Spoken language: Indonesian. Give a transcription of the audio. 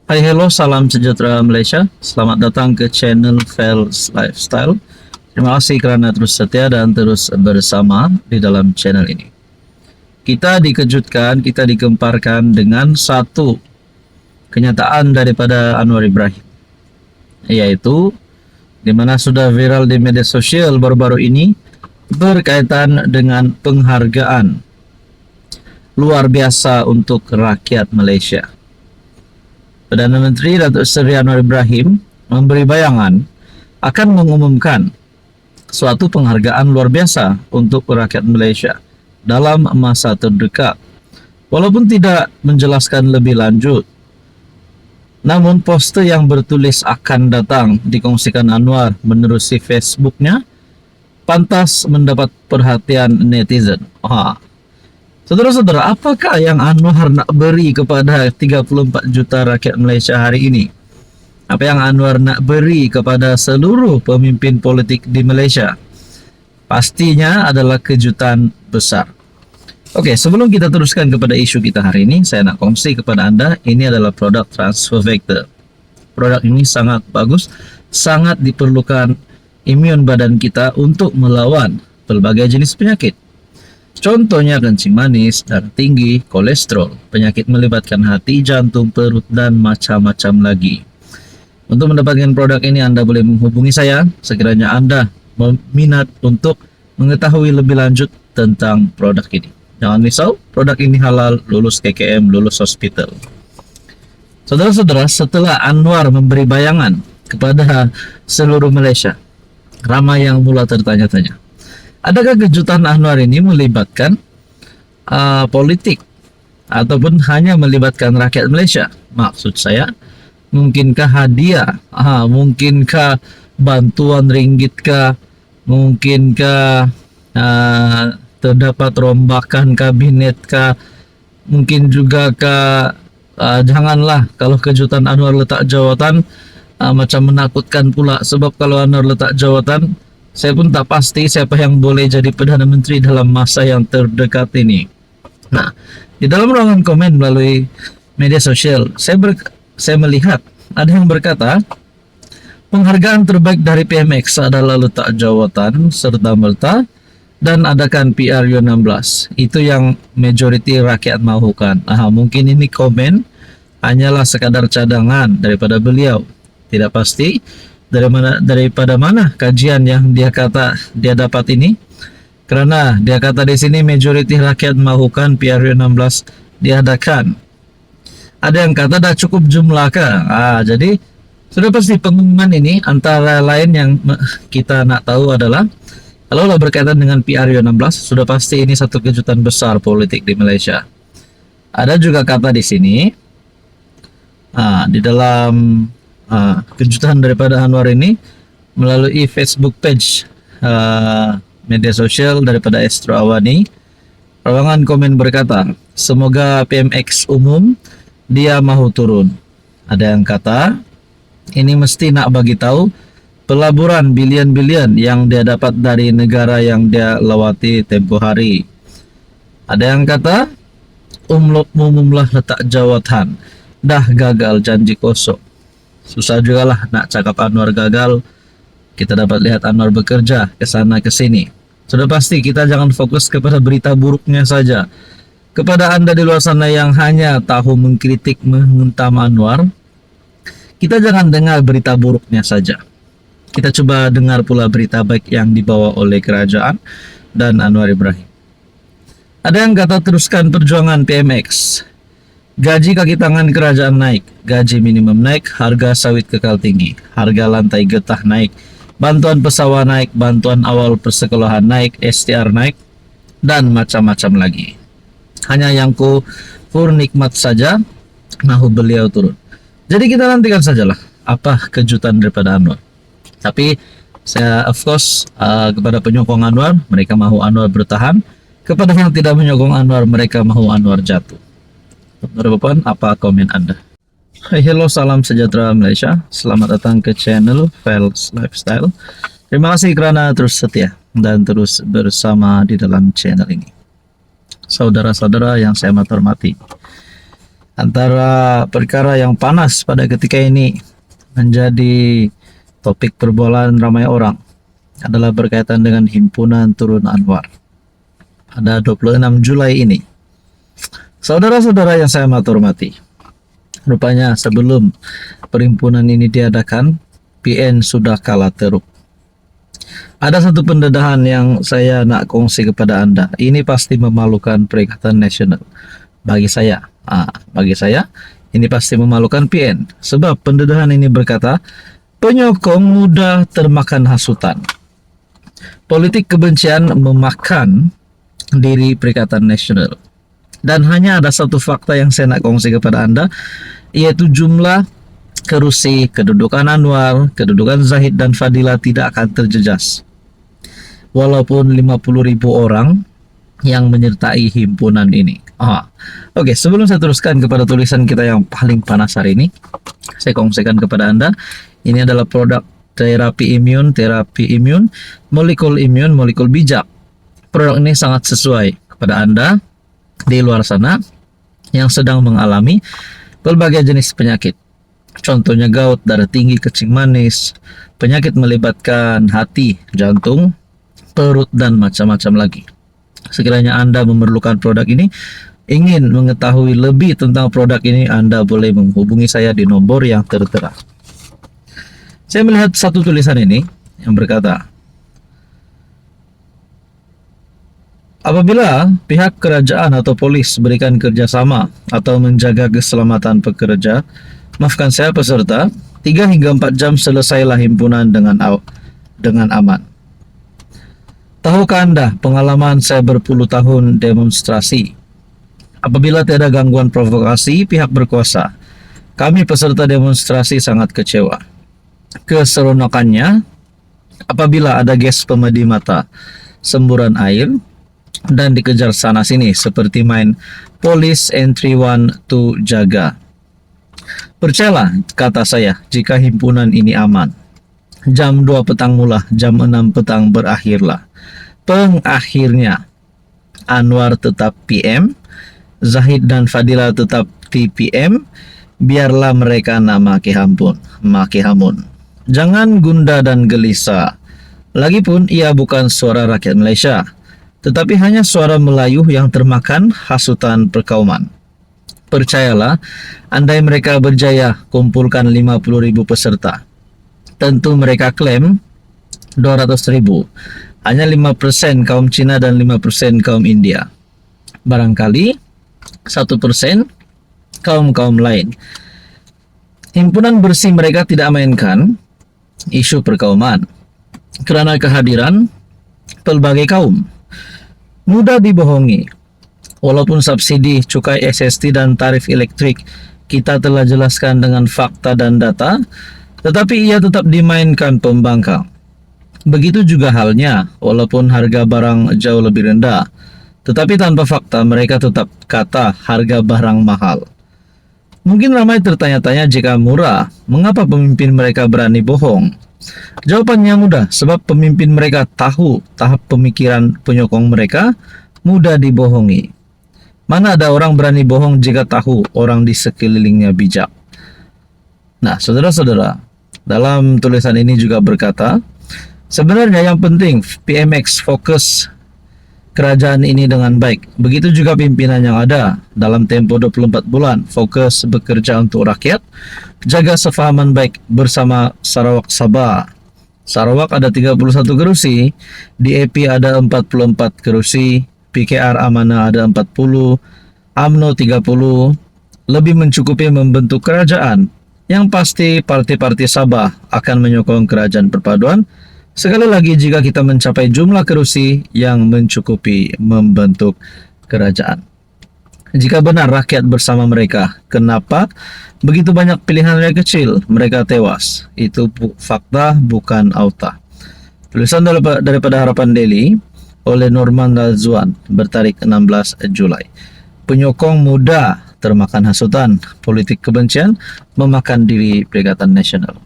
Hai, hello, salam sejahtera Malaysia. Selamat datang ke channel Fels Lifestyle. Terima kasih kerana terus setia dan terus bersama di dalam channel ini. Kita dikejutkan, kita digemparkan dengan satu kenyataan daripada Anwar Ibrahim, yaitu di mana sudah viral di media sosial baru-baru ini berkaitan dengan penghargaan luar biasa untuk rakyat Malaysia. Perdana Menteri Datuk Seri Anwar Ibrahim memberi bayangan akan mengumumkan suatu penghargaan luar biasa untuk rakyat Malaysia dalam masa terdekat. Walaupun tidak menjelaskan lebih lanjut, namun poster yang bertulis akan datang dikongsikan Anwar menerusi Facebooknya pantas mendapat perhatian netizen. Saudara-saudara, apakah yang Anwar nak beri kepada 34 juta rakyat Malaysia hari ini? Apa yang Anwar nak beri kepada seluruh pemimpin politik di Malaysia? Pastinya adalah kejutan besar. Oke, sebelum kita teruskan kepada isu kita hari ini, saya nak kongsi kepada anda, ini adalah produk Transfer Vector. Produk ini sangat bagus, sangat diperlukan imun badan kita untuk melawan berbagai jenis penyakit. Contohnya kencing manis, darah tinggi, kolesterol, penyakit melibatkan hati, jantung, perut, dan macam-macam lagi. Untuk mendapatkan produk ini, anda boleh menghubungi saya sekiranya anda berminat untuk mengetahui lebih lanjut tentang produk ini. Jangan risau, produk ini halal, lulus KKM, lulus hospital. Saudara-saudara, setelah Anwar memberi bayangan kepada seluruh Malaysia, ramai yang mula tertanya-tanya, adakah kejutan Anwar ini melibatkan politik ataupun hanya melibatkan rakyat Malaysia? Maksud saya, mungkinkah hadiah, mungkinkah bantuan ringgit kah, mungkinkah terdapat rombakan kabinet kah, mungkin juga janganlah kalau kejutan Anwar letak jawatan macam menakutkan pula, sebab kalau Anwar letak jawatan, saya pun tak pasti siapa yang boleh jadi Perdana Menteri dalam masa yang terdekat ini. Nah, di dalam ruangan komen melalui media sosial, saya melihat ada yang berkata, penghargaan terbaik dari PMX adalah letak jawatan serta-merta dan adakan PRU16. Itu yang majoriti rakyat mahukan. Mungkin ini komen hanyalah sekadar cadangan daripada beliau. Tidak pasti daripada mana kajian yang dia kata dia dapat ini, kerana dia kata di sini majoriti rakyat mahukan PRU16 diadakan. Ada yang kata dah cukup jumlah kah? Jadi sudah pasti pengumuman ini antara lain yang kita nak tahu adalah kalau berkaitan dengan PRU16, sudah pasti ini satu kejutan besar politik di Malaysia. Ada juga kata di sini di dalam kejutan daripada Anwar ini melalui Facebook page media sosial daripada Astro Awani. Ruangan komen berkata, semoga PMX umum dia mahu turun. Ada yang kata, ini mesti nak bagi tahu pelaburan bilion-bilion yang dia dapat dari negara yang dia lawati tempoh hari. Ada yang kata, umumlah letak jawatan, dah gagal janji kosong. Susah juga lah nak cakap Anwar gagal. Kita dapat lihat Anwar bekerja ke sana ke sini. Sudah pasti kita jangan fokus kepada berita buruknya saja. Kepada anda di luar sana yang hanya tahu mengkritik, menghentam Anwar, kita jangan dengar berita buruknya saja. Kita coba dengar pula berita baik yang dibawa oleh kerajaan dan Anwar Ibrahim. Ada yang kata teruskan perjuangan PMX. Gaji kaki tangan kerajaan naik, gaji minimum naik, harga sawit kekal tinggi, harga lantai getah naik, bantuan pesawat naik, bantuan awal persekolahan naik, STR naik, dan macam-macam lagi. Hanya yang kufur nikmat saja, mahu beliau turun. Jadi kita nantikan sajalah apa kejutan daripada Anwar. Tapi saya of course kepada penyokong Anwar, mereka mahu Anwar bertahan. Kepada yang tidak menyokong Anwar, mereka mahu Anwar jatuh. Bapak-bapak, apa komen anda? Hai, hello, salam sejahtera Malaysia. Selamat datang ke channel Fels Lifestyle. Terima kasih kerana terus setia dan terus bersama di dalam channel ini. Saudara-saudara yang saya hormati, Antara perkara yang panas pada ketika ini menjadi topik perbualan ramai orang adalah berkaitan dengan Himpunan Turun Anwar pada 26 Julai ini. Saudara-saudara yang saya hormati, rupanya sebelum perhimpunan ini diadakan, PN sudah kalah teruk. Ada satu pendedahan yang saya nak kongsi kepada Anda. Ini pasti memalukan Perikatan Nasional. Bagi saya ini pasti memalukan PN. Sebab pendedahan ini berkata, penyokong mudah termakan hasutan. Politik kebencian memakan diri Perikatan Nasional. Dan hanya ada satu fakta yang saya nak kongsi kepada Anda, yaitu jumlah kerusi, kedudukan Anwar, kedudukan Zahid dan Fadila tidak akan terjejas. Walaupun 50.000 orang yang menyertai himpunan ini. Oke, sebelum saya teruskan kepada tulisan kita yang paling panas hari ini, saya kongsikan kepada Anda, ini adalah produk terapi imun, molekul bijak. Produk ini sangat sesuai kepada Anda di luar sana yang sedang mengalami berbagai jenis penyakit. Contohnya gout, darah tinggi, kencing manis, penyakit melibatkan hati, jantung, perut, dan macam-macam lagi. Sekiranya Anda memerlukan produk ini, ingin mengetahui lebih tentang produk ini, Anda boleh menghubungi saya di nomor yang tertera. Saya melihat satu tulisan ini yang berkata, apabila pihak kerajaan atau polis berikan kerjasama atau menjaga keselamatan pekerja, maafkan saya peserta, 3 hingga 4 jam selesailah himpunan dengan aman. Tahukah Anda pengalaman saya berpuluh tahun demonstrasi? Apabila tiada gangguan provokasi pihak berkuasa, kami peserta demonstrasi sangat kecewa. Keseronokannya apabila ada gas pemedi mata, semburan air, dan dikejar sana sini seperti main Police Entry 1 to Jaga. Percayalah kata saya, jika himpunan ini aman, jam 2 petang mula, jam 6 petang berakhirlah. Pengakhirnya Anwar tetap PM, Zahid dan Fadila tetap TPM, biarlah mereka maki hamun. Jangan gundah dan gelisah. Lagipun ia bukan suara rakyat Malaysia, tetapi hanya suara Melayu yang termakan hasutan perkauman. Percayalah, andai mereka berjaya kumpulkan 50.000 peserta, tentu mereka klaim 200.000. Hanya 5% kaum Cina dan 5% kaum India. Barangkali 1% kaum lain. Himpunan bersih mereka tidak mainkan isu perkauman kerana kehadiran pelbagai kaum. Mudah dibohongi. Walaupun subsidi, cukai SST dan tarif elektrik kita telah jelaskan dengan fakta dan data, tetapi ia tetap dimainkan pembangkang. Begitu juga halnya, walaupun harga barang jauh lebih rendah, tetapi tanpa fakta mereka tetap kata harga barang mahal. Mungkin ramai tertanya-tanya, jika murah, mengapa pemimpin mereka berani bohong? Jawabannya mudah, sebab pemimpin mereka tahu tahap pemikiran penyokong mereka mudah dibohongi. Mana ada orang berani bohong jika tahu orang di sekelilingnya bijak? Nah, saudara-saudara, dalam tulisan ini juga berkata, sebenarnya yang penting PMX fokus kerajaan ini dengan baik. Begitu juga pimpinan yang ada dalam tempo 24 bulan fokus bekerja untuk rakyat, jaga sefahaman baik bersama Sarawak Sabah. Sarawak ada 31 kerusi, DAP ada 44 kerusi, PKR Amanah ada 40, AMNO 30, lebih mencukupi membentuk kerajaan. Yang pasti parti-parti Sabah akan menyokong kerajaan perpaduan, sekali lagi jika kita mencapai jumlah kerusi yang mencukupi membentuk kerajaan. Jika benar rakyat bersama mereka, kenapa begitu banyak pilihan rakyat kecil mereka tewas? Itu fakta, bukan auta. Tulisan daripada Harapan Daily oleh Norman Razwan bertarik 16 Julai. Penyokong muda termakan hasutan, politik kebencian memakan diri Perikatan Nasional.